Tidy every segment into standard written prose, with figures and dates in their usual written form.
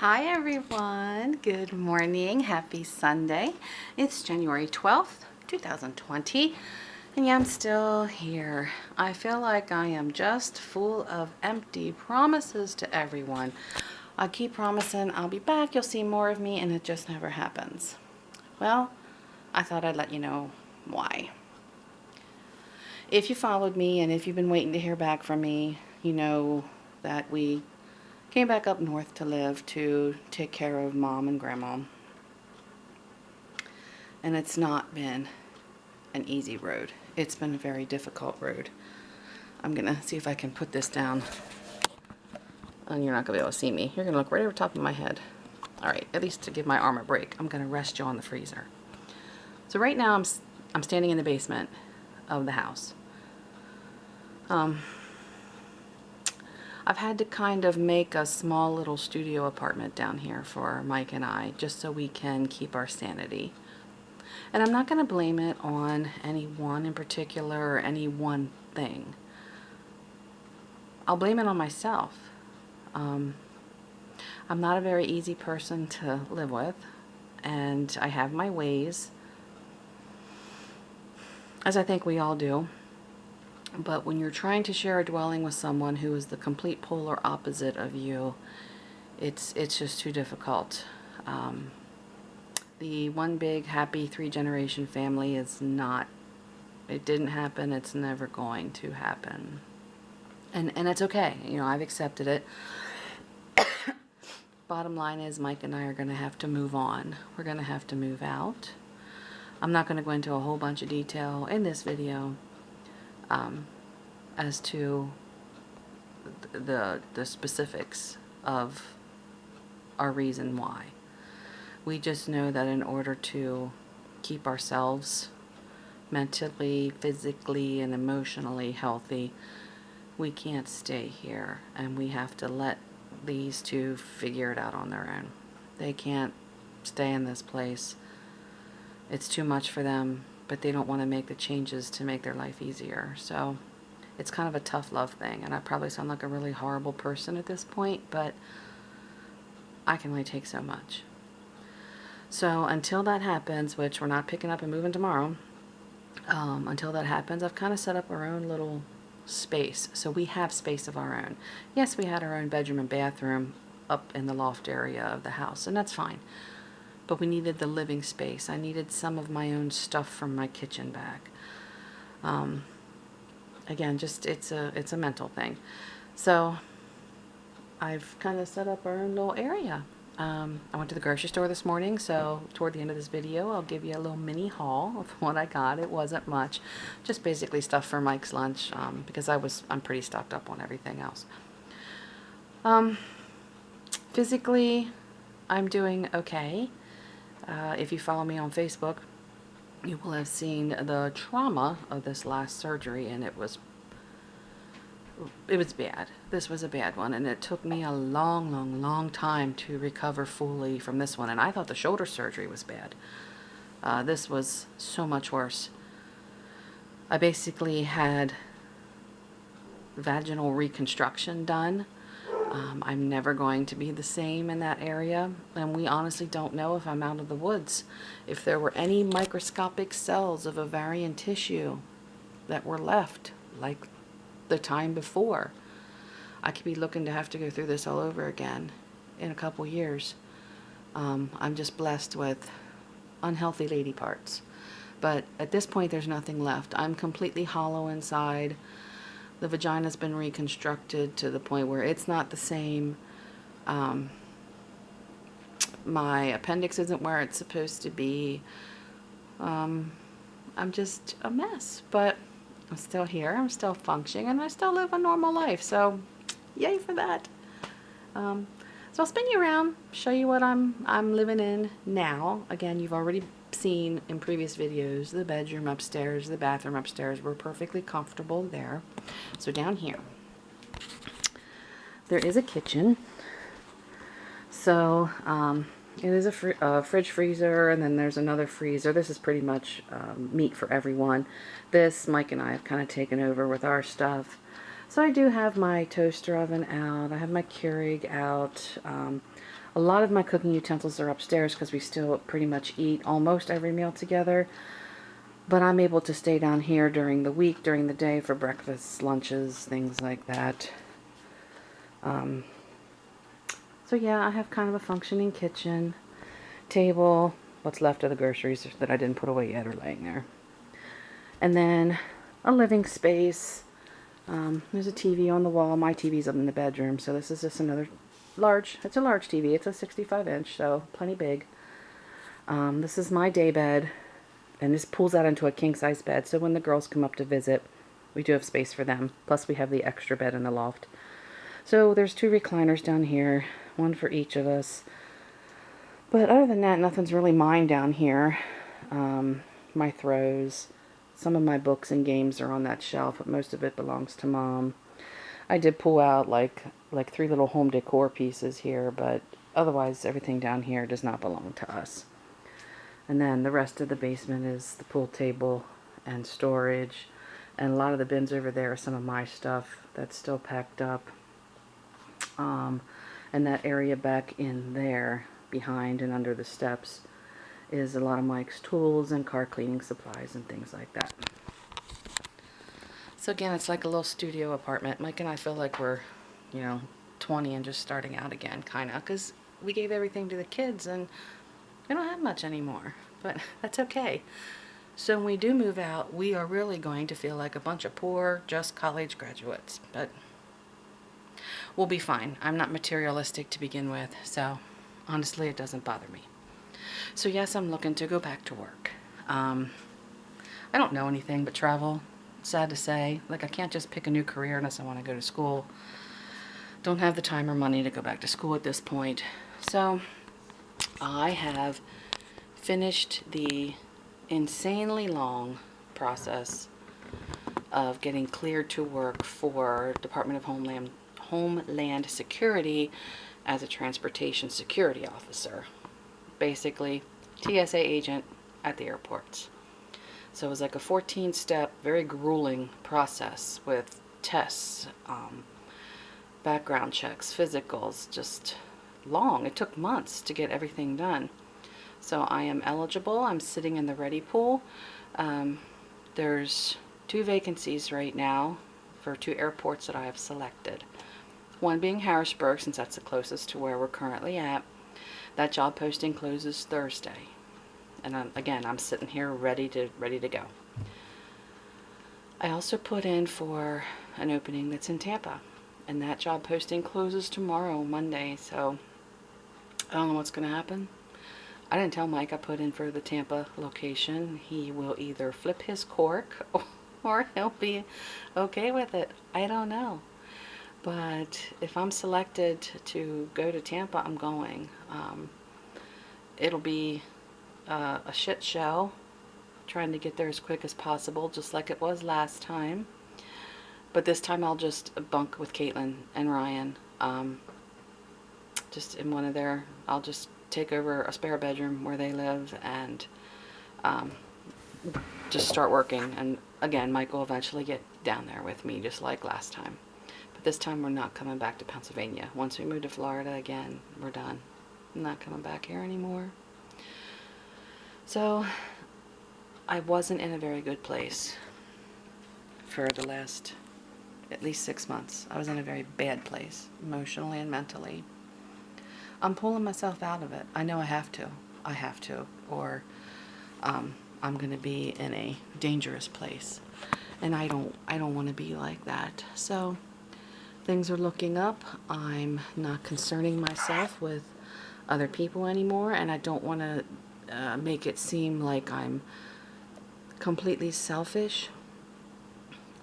Hi everyone, good morning, happy Sunday. It's January 12th, 2020, and yeah, I'm still here. I feel like I am just full of empty promises to everyone. I keep promising I'll be back, you'll see more of me, and it just never happens. Well, I thought I'd let you know why. If you followed me and if you've been waiting to hear back from me, you know that we came back up north to live to take care of Mom and Grandma. And it's not been an easy road. It's been a very difficult road. I'm gonna see if I can put this down. And you're not gonna be able to see me. You're gonna look right over top of my head. Alright, at least to give my arm a break, I'm gonna rest you on the freezer. So right now I'm standing in the basement of the house. I've had to kind of make a small little studio apartment down here for Mike and I, just so we can keep our sanity. And I'm not going to blame it on anyone in particular or any one thing. I'll blame it on myself. I'm not a very easy person to live with, and I have my ways, as I think we all do. But when you're trying to share a dwelling with someone who is the complete polar opposite of you, it's just too difficult. The one big happy 3-generation family is not, it didn't happen, it's never going to happen. And it's okay, you know, I've accepted it. Bottom line is Mike and I are going to have to move on. We're going to have to move out. I'm not going to go into a whole bunch of detail in this video as to the specifics of our reason why. We just know that in order to keep ourselves mentally, physically, and emotionally healthy, we can't stay here, and we have to let these two figure it out on their own. They can't stay in this place. It's too much for them, but they don't want to make the changes to make their life easier. So it's kind of a tough love thing, and I probably sound like a really horrible person at this point, but I can only take so much. So until that happens, which we're not picking up and moving tomorrow, until that happens, I've kind of set up our own little space. So we have space of our own. Yes, we had our own bedroom and bathroom up in the loft area of the house, and that's fine. But we needed the living space. I needed some of my own stuff from my kitchen back. Again, just it's a mental thing. So I've kind of set up our own little area. I went to the grocery store this morning, so toward the end of this video I'll give you a little mini haul of what I got. It wasn't much, just basically stuff for Mike's lunch, because I'm pretty stocked up on everything else. Physically, I'm doing okay. If you follow me on Facebook, you will have seen the trauma of this last surgery, and it was bad. This was a bad one, and it took me a long time to recover fully from this one. And I thought the shoulder surgery was bad. This was so much worse. I basically had vaginal reconstruction done. I'm never going to be the same in that area, and we honestly don't know if I'm out of the woods. If there were any microscopic cells of ovarian tissue that were left, like the time before, I could be looking to have to go through this all over again in a couple years. I'm just blessed with unhealthy lady parts. But at this point, there's nothing left. I'm completely hollow inside. The vagina's been reconstructed to the point where it's not the same. My appendix isn't where it's supposed to be. I'm just a mess, but I'm still here. I'm still functioning, and I still live a normal life. So, yay for that. So I'll spin you around, show you what I'm living in now. Again, you've already seen in previous videos the bedroom upstairs, the bathroom upstairs. We're perfectly comfortable there. So down here, there is a kitchen. So it is a fridge freezer, and then there's another freezer. This is pretty much meat for everyone. This Mike and I have kind of taken over with our stuff. So I do have my toaster oven out. I have my Keurig out. A lot of my cooking utensils are upstairs because we still pretty much eat almost every meal together. But I'm able to stay down here during the week, during the day for breakfasts, lunches, things like that. So yeah, I have kind of a functioning kitchen, table, what's left of the groceries that I didn't put away yet are laying there. And then a living space. There's a TV on the wall. My TV's up in the bedroom, so this is just another large, it's a large TV. It's a 65 inch, so plenty big. This is my day bed, and this pulls out into a king size bed, so when the girls come up to visit, we do have space for them. Plus we have the extra bed in the loft. So there's 2 recliners down here, one for each of us. But other than that, nothing's really mine down here. My throws. Some of my books and games are on that shelf, but most of it belongs to Mom. I did pull out like 3 little home decor pieces here, but otherwise everything down here does not belong to us. And then the rest of the basement is the pool table and storage. And a lot of the bins over there are some of my stuff that's still packed up. And that area back in there, behind and under the steps, is a lot of Mike's tools and car cleaning supplies and things like that. So again, it's like a little studio apartment. Mike and I feel like we're, 20 and just starting out again, kind of, because we gave everything to the kids and we don't have much anymore, but that's okay. So when we do move out, we are really going to feel like a bunch of poor, just college graduates, but we'll be fine. I'm not materialistic to begin with, so honestly, it doesn't bother me. So yes, I'm looking to go back to work. I don't know anything but travel. Sad to say. Like, I can't just pick a new career unless I want to go to school. Don't have the time or money to go back to school at this point. So I have finished the insanely long process of getting cleared to work for Department of Homeland Security as a transportation security officer. Basically, TSA agent at the airports. So it was like a 14-step, very grueling process with tests, background checks, physicals, just long. It took months to get everything done. So I am eligible. I'm sitting in the ready pool. There's 2 vacancies right now for 2 airports that I have selected. One being Harrisburg, since that's the closest to where we're currently at. That job posting closes Thursday. And I'm sitting here ready to go. I also put in for an opening that's in Tampa. And that job posting closes tomorrow, Monday. So I don't know what's going to happen. I didn't tell Mike I put in for the Tampa location. He will either flip his cork or he'll be okay with it. I don't know. But if I'm selected to go to Tampa, I'm going. It'll be a shit show, trying to get there as quick as possible, just like it was last time. But this time I'll just bunk with Caitlin and Ryan. Just in one of their, I'll just take over a spare bedroom where they live and just start working. And again, Mike will eventually get down there with me, just like last time. But this time we're not coming back to Pennsylvania. Once we move to Florida again, we're done. I'm not coming back here anymore. So I wasn't in a very good place for the last at least 6 months. I was in a very bad place, emotionally and mentally. I'm pulling myself out of it. I know I have to. Or I'm going to be in a dangerous place. And I don't want to be like that. So things are looking up. I'm not concerning myself with other people anymore, and I don't want to make it seem like I'm completely selfish.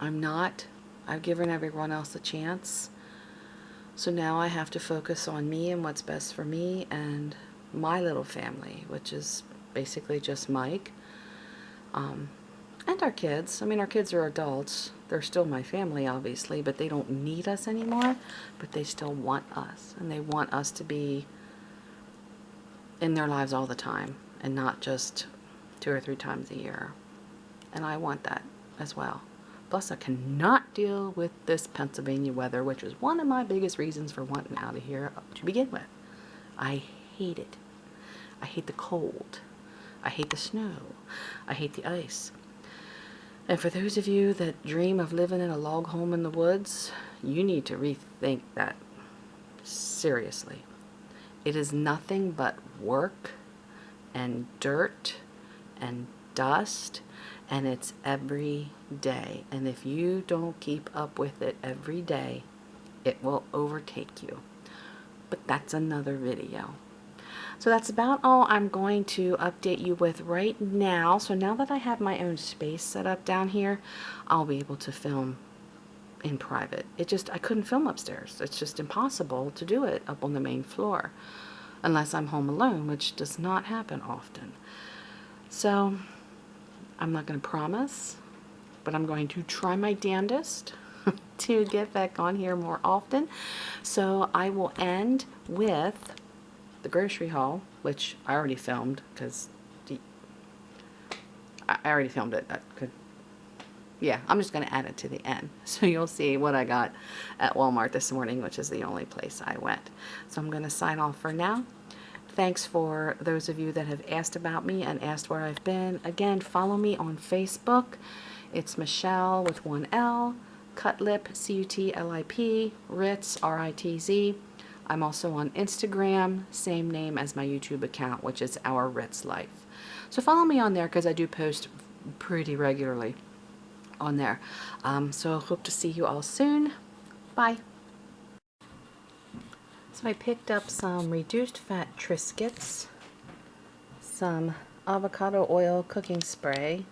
I'm not. I've given everyone else a chance. So now I have to focus on me and what's best for me and my little family, which is basically just Mike. And our kids. I mean, our kids are adults. They're still my family, obviously, but they don't need us anymore, but they still want us. And they want us to be in their lives all the time and not just 2 or 3 times a year. And I want that as well. Plus, I cannot deal with this Pennsylvania weather, which is one of my biggest reasons for wanting out of here to begin with. I hate it. I hate the cold. I hate the snow. I hate the ice. And for those of you that dream of living in a log home in the woods, you need to rethink that seriously. It is nothing but work and dirt and dust, and it's every day. And if you don't keep up with it every day, it will overtake you. But that's another video. So that's about all I'm going to update you with right now. So now that I have my own space set up down here, I'll be able to film in private. I couldn't film upstairs. It's just impossible to do it up on the main floor unless I'm home alone, which does not happen often. So I'm not going to promise, but I'm going to try my damnedest to get back on here more often. So I will end with the grocery haul, which I already filmed because I already filmed it. Yeah, I'm just going to add it to the end. So you'll see what I got at Walmart this morning, which is the only place I went. So I'm going to sign off for now. Thanks for those of you that have asked about me and asked where I've been. Again, follow me on Facebook. It's Michelle with one L, Cutlip, C-U-T-L-I-P, Ritz, R-I-T-Z. I'm also on Instagram, same name as my YouTube account, which is Our Ritz Life. So follow me on there because I do post pretty regularly on there. So hope to see you all soon. Bye. So I picked up some reduced fat Triscuits, some avocado oil cooking spray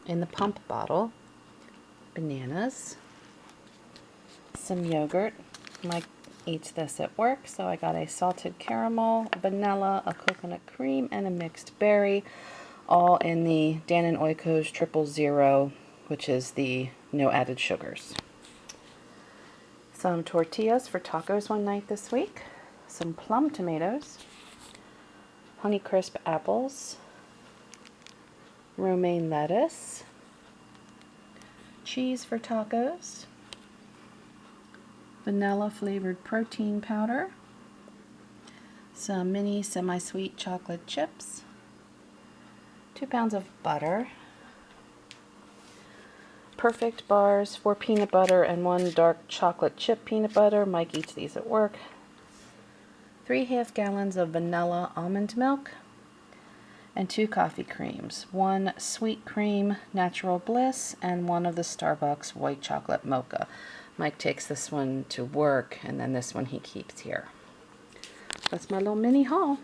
in the pump bottle, bananas, some yogurt. Mike eats this at work, so I got a salted caramel, vanilla, a coconut cream, and a mixed berry, all in the Dannon Oikos 000, which is the no added sugars. Some tortillas for tacos one night this week, some plum tomatoes, Honeycrisp apples, romaine lettuce, cheese for tacos, vanilla flavored protein powder, some mini semi-sweet chocolate chips, 2 pounds of butter, Perfect bars, 4 peanut butter and 1 dark chocolate chip peanut butter. Mike eats these at work. 3 half gallons of vanilla almond milk, and 2 coffee creams. 1 sweet cream Natural Bliss and 1 of the Starbucks white chocolate mocha. Mike takes this one to work, and then this one he keeps here. That's my little mini haul.